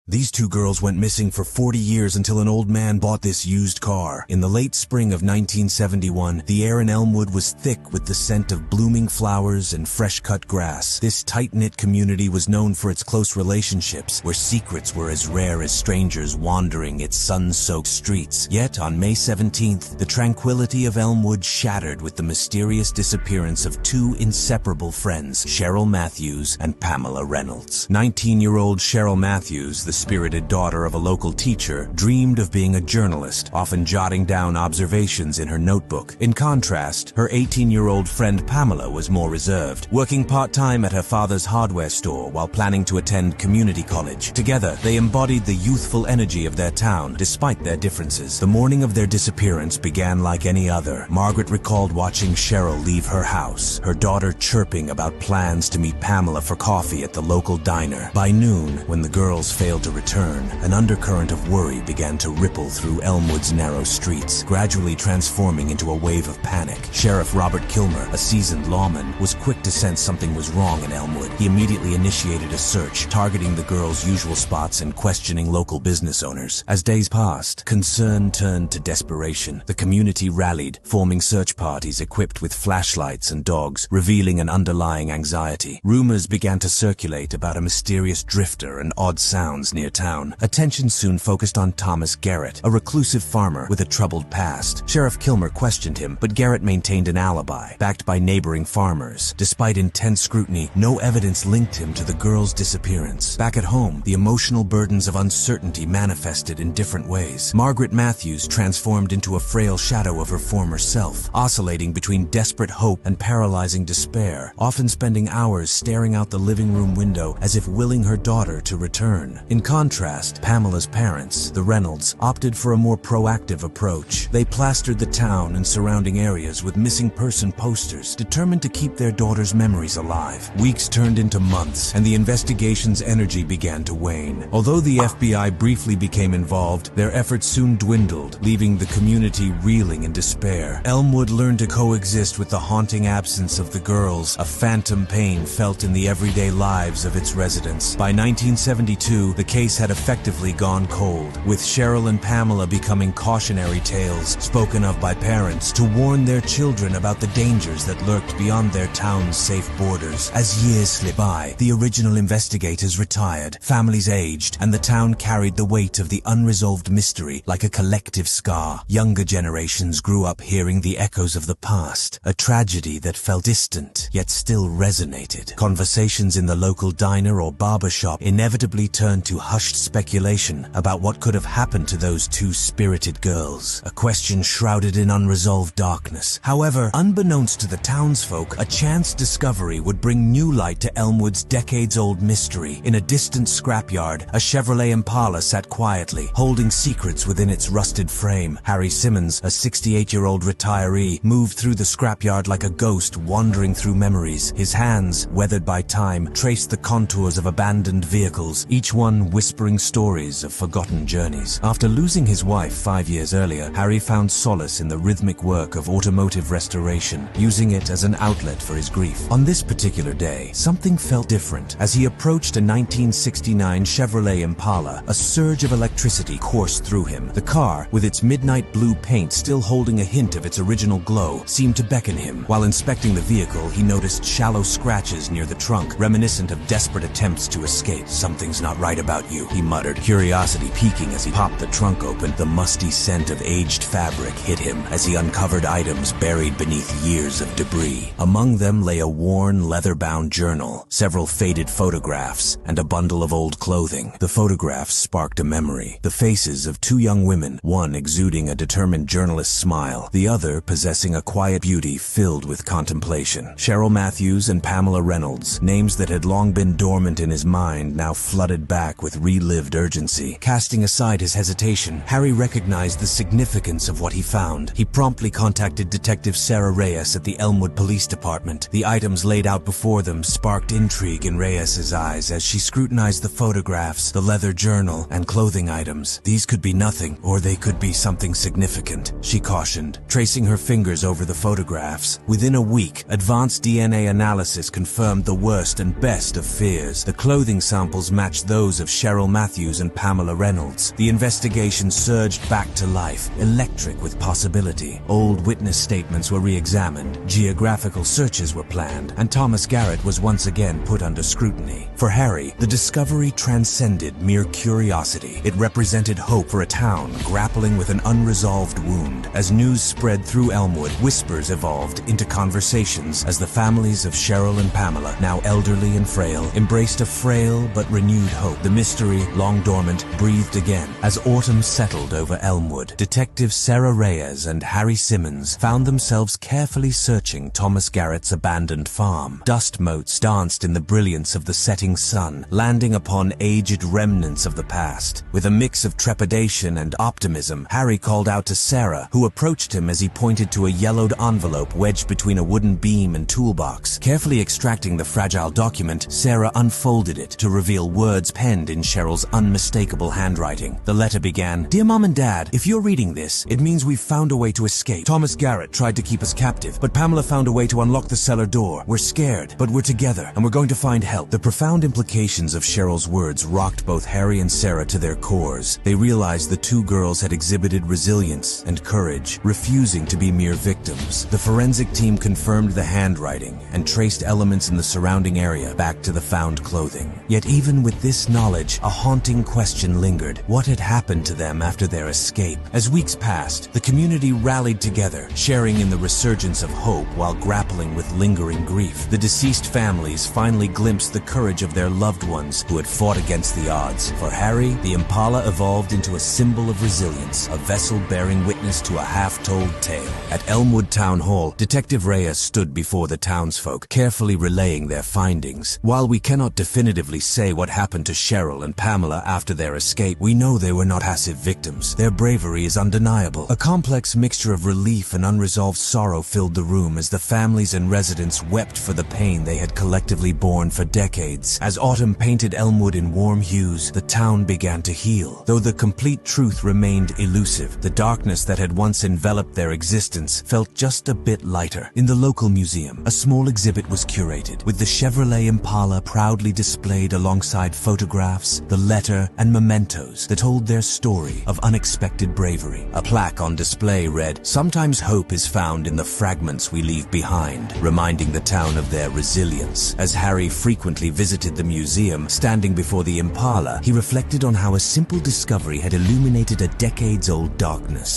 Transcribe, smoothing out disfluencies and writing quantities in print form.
These two girls went missing for 40 years until an old man bought this used car. In the late spring of 1971, the air in Elmwood was thick with the scent of blooming flowers and fresh-cut grass. This tight-knit community was known for its close relationships, where secrets were as rare as strangers wandering its sun-soaked streets. Yet, on May 17th, the tranquility of Elmwood shattered with the mysterious disappearance of two inseparable friends, Cheryl Matthews and Pamela Reynolds. 19-year-old Cheryl Matthews, the spirited daughter of a local teacher, dreamed of being a journalist, often jotting down observations in her notebook. In contrast, her 18-year-old friend Pamela was more reserved, working part-time at her father's hardware store while planning to attend community college. Together, they embodied the youthful energy of their town, despite their differences. The morning of their disappearance began like any other. Margaret recalled watching Cheryl leave her house, her daughter chirping about plans to meet Pamela for coffee at the local diner. By noon, when the girls failed to return, an undercurrent of worry began to ripple through Elmwood's narrow streets, gradually transforming into a wave of panic. Sheriff Robert Kilmer, a seasoned lawman, was quick to sense something was wrong in Elmwood. He immediately initiated a search, targeting the girls' usual spots and questioning local business owners. As days passed, concern turned to desperation. The community rallied, forming search parties equipped with flashlights and dogs, revealing an underlying anxiety. Rumors began to circulate about a mysterious drifter and odd sounds near town. Attention soon focused on Thomas Garrett, a reclusive farmer with a troubled past. Sheriff Kilmer questioned him, but Garrett maintained an alibi, backed by neighboring farmers. Despite intense scrutiny, no evidence linked him to the girls' disappearance. Back at home, the emotional burdens of uncertainty manifested in different ways. Margaret Matthews transformed into a frail shadow of her former self, oscillating between desperate hope and paralyzing despair, often spending hours staring out the living room window as if willing her daughter to return. In contrast, Pamela's parents, the Reynolds, opted for a more proactive approach. They plastered the town and surrounding areas with missing person posters, determined to keep their daughter's memories alive. Weeks turned into months, and the investigation's energy began to wane. Although the FBI briefly became involved, their efforts soon dwindled, leaving the community reeling in despair. Elmwood learned to coexist with the haunting absence of the girls, a phantom pain felt in the everyday lives of its residents. By 1972, the case had effectively gone cold, with Cheryl and Pamela becoming cautionary tales spoken of by parents to warn their children about the dangers that lurked beyond their town's safe borders. As years slipped by, the original investigators retired, families aged, and the town carried the weight of the unresolved mystery like a collective scar. Younger generations grew up hearing the echoes of the past, a tragedy that felt distant, yet still resonated. Conversations in the local diner or barber shop inevitably turned to hushed speculation about what could have happened to those two spirited girls, a question shrouded in unresolved darkness. However, unbeknownst to the townsfolk, a chance discovery would bring new light to Elmwood's decades-old mystery. In a distant scrapyard, a Chevrolet Impala sat quietly, holding secrets within its rusted frame. Harry Simmons, a 68-year-old retiree, moved through the scrapyard like a ghost wandering through memories. His hands, weathered by time, traced the contours of abandoned vehicles, each one whispering stories of forgotten journeys. After losing his wife 5 years earlier, Harry found solace in the rhythmic work of automotive restoration, using it as an outlet for his grief. On this particular day, something felt different. As he approached a 1969 Chevrolet Impala, a surge of electricity coursed through him. The car, with its midnight blue paint still holding a hint of its original glow, seemed to beckon him. While inspecting the vehicle, he noticed shallow scratches near the trunk, reminiscent of desperate attempts to escape. "Something's not right about you," he muttered, curiosity piquing as he popped the trunk open. The musty scent of aged fabric hit him as he uncovered items buried beneath years of debris. Among them lay a worn, leather-bound journal, several faded photographs, and a bundle of old clothing. The photographs sparked a memory. The faces of two young women, one exuding a determined journalist's smile, the other possessing a quiet beauty filled with contemplation. Cheryl Matthews and Pamela Reynolds, names that had long been dormant in his mind, now flooded back with relived urgency. Casting aside his hesitation, Harry recognized the significance of what he found. He promptly contacted Detective Sarah Reyes at the Elmwood Police Department. The items laid out before them sparked intrigue in Reyes's eyes as she scrutinized the photographs, the leather journal, and clothing items. These could be nothing, or they could be something significant, she cautioned, tracing her fingers over the photographs. Within a week, advanced DNA analysis confirmed the worst and best of fears. The clothing samples matched those of Cheryl Matthews and Pamela Reynolds. The investigation surged back to life, electric with possibility. Old witness statements were re-examined, geographical searches were planned, and Thomas Garrett was once again put under scrutiny. For Harry, the discovery transcended mere curiosity. It represented hope for a town grappling with an unresolved wound. As news spread through Elmwood, whispers evolved into conversations as the families of Cheryl and Pamela, now elderly and frail, embraced a frail but renewed hope. The mystery, long dormant, breathed again. As autumn settled over Elmwood, Detectives Sarah Reyes and Harry Simmons found themselves carefully searching Thomas Garrett's abandoned farm. Dust motes danced in the brilliance of the setting sun, landing upon aged remnants of the past. With a mix of trepidation and optimism, Harry called out to Sarah, who approached him as he pointed to a yellowed envelope wedged between a wooden beam and toolbox. Carefully extracting the fragile document, Sarah unfolded it to reveal words penned in Cheryl's unmistakable handwriting. The letter began, "Dear Mom and Dad, if you're reading this, it means we've found a way to escape. Thomas Garrett tried to keep us captive, but Pamela found a way to unlock the cellar door. We're scared, but we're together, and we're going to find help." The profound implications of Cheryl's words rocked both Harry and Sarah to their cores. They realized the two girls had exhibited resilience and courage, refusing to be mere victims. The forensic team confirmed the handwriting and traced elements in the surrounding area back to the found clothing. Yet even with this knowledge, a haunting question lingered. What had happened to them after their escape? As weeks passed, the community rallied together, sharing in the resurgence of hope while grappling with lingering grief. The deceased families finally glimpsed the courage of their loved ones who had fought against the odds. For Harry, the Impala evolved into a symbol of resilience, a vessel bearing witness to a half-told tale. At Elmwood Town Hall, Detective Reyes stood before the townsfolk, carefully relaying their findings. While we cannot definitively say what happened to Cheryl and Pamela after their escape, we know they were not passive victims. Their bravery is undeniable. A complex mixture of relief and unresolved sorrow filled the room as the families and residents wept for the pain they had collectively borne for decades. As autumn painted Elmwood in warm hues, the town began to heal. Though the complete truth remained elusive, the darkness that had once enveloped their existence felt just a bit lighter. In the local museum, a small exhibit was curated, with the Chevrolet Impala proudly displayed alongside photographs, the letter, and mementos that told their story of unexpected bravery. A plaque on display read, "Sometimes hope is found in the fragments we leave behind," reminding the town of their resilience. As Harry frequently visited the museum, standing before the Impala, he reflected on how a simple discovery had illuminated a decades-old darkness.